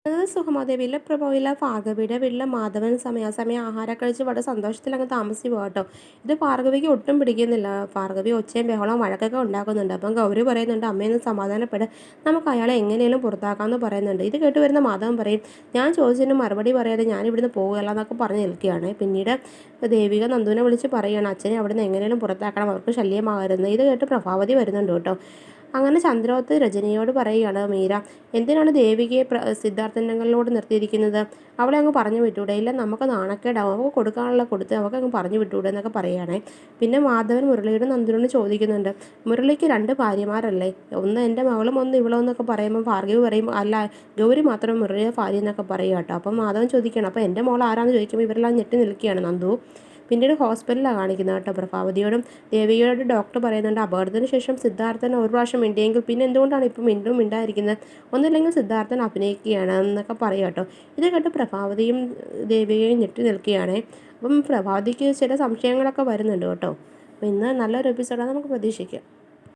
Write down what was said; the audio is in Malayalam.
സുഹമാദേവിയിലെ പ്രഭുവിലെ ഭാർഗവിയുടെ വീട്ടിലെ മാധവൻ സമയാസമയം ആഹാരം കഴിച്ച് വളരെ സന്തോഷത്തിൽ അങ്ങ് താമസിച്ച് പോകട്ടോ. ഇത് ഭാർഗവിക്ക് ഒട്ടും പിടിക്കുന്നില്ല. ഭാർഗവി ഒച്ചയും ബഹളവും വഴക്കൊക്കെ ഉണ്ടാക്കുന്നുണ്ട്. അപ്പം ഗൗരി പറയുന്നുണ്ട്, അമ്മയൊന്ന് സമാധാനപ്പെട്, നമുക്ക് അയാളെ എങ്ങനെയും പുറത്താക്കാമെന്ന് പറയുന്നുണ്ട്. ഇത് കേട്ട് വരുന്ന മാധവൻ പറയും, ഞാൻ ചോദിച്ചതിന് മറുപടി പറയാതെ ഞാൻ ഇവിടുന്ന് പോകുകയല്ല എന്നൊക്കെ പറഞ്ഞ് നിൽക്കുകയാണ്. പിന്നീട് ദേവിക നന്ദുവിനെ വിളിച്ച് പറയുകയാണ്, അച്ഛനെ അവിടുന്ന് എങ്ങനെയും പുറത്താക്കണം, അവർക്ക് ശല്യമാകരുത്. ഇത് കേട്ട് പ്രഭാവതി വരുന്നുണ്ട് കേട്ടോ. അങ്ങനെ ചന്ദ്രോത്ത് രജനിയോട് പറയുകയാണ് മീര, എന്തിനാണ് ദേവികയെ സിദ്ധാർത്ഥനങ്ങളോട് നിർത്തിയിരിക്കുന്നത്? അവളെ അങ്ങ് പറഞ്ഞു വിട്ടൂടെ? ഇല്ല, നമുക്ക് നാണക്കേടാവും, അവൾക്ക് കൊടുക്കാനുള്ള കൊടുത്ത് അവൾക്ക് അങ്ങ് പറഞ്ഞു വിട്ടൂടെ എന്നൊക്കെ പറയുകയാണേ. പിന്നെ മാധവൻ മുരളിയുടെ നന്ദനോട് ചോദിക്കുന്നുണ്ട്, മുരളിക്ക് രണ്ട് ഭാര്യമാരല്ലേ, ഒന്ന് എൻ്റെ മകളും ഒന്ന് ഇവളോ എന്നൊക്കെ പറയുമ്പോൾ ഭാർഗവി പറയും, അല്ല, ഗൗരി മാത്രം മുരളിയുടെ ഭാര്യ എന്നൊക്കെ പറയുക കേട്ടോ. അപ്പം മാധവൻ ചോദിക്കുകയാണ്, അപ്പോൾ എൻ്റെ മോൾ ആരാന്ന് ചോദിക്കുമ്പോൾ ഇവരെല്ലാം ഞെട്ടി നിൽക്കുകയാണ് നന്ദു. പിന്നീട് ഹോസ്പിറ്റലിലാണ് കാണിക്കുന്നത് കേട്ടോ. പ്രഭാവതിയോടും ദേവികയോടും ഡോക്ടർ പറയുന്നുണ്ട്, അപകടത്തിന് ശേഷം സിദ്ധാർത്ഥൻ ഒരു പ്രാവശ്യം മിണ്ടിയെങ്കിൽ പിന്നെ എന്തുകൊണ്ടാണ് ഇപ്പം മിണ്ടും മിണ്ടായിരിക്കുന്നത്, ഒന്നില്ലെങ്കിൽ സിദ്ധാർത്ഥൻ അഭിനയിക്കുകയാണ് എന്നൊക്കെ പറയുക കേട്ടോ. ഇത് കേട്ട് പ്രഭാവതിയും ദേവികയും ഞെട്ടി നിൽക്കുകയാണ്. അപ്പം പ്രഭാവതിക്ക് ചില സംശയങ്ങളൊക്കെ വരുന്നുണ്ട് കേട്ടോ. അപ്പോൾ ഇന്ന് നല്ലൊരു എപ്പിസോഡാണ്, നമുക്ക് പ്രതീക്ഷിക്കാം.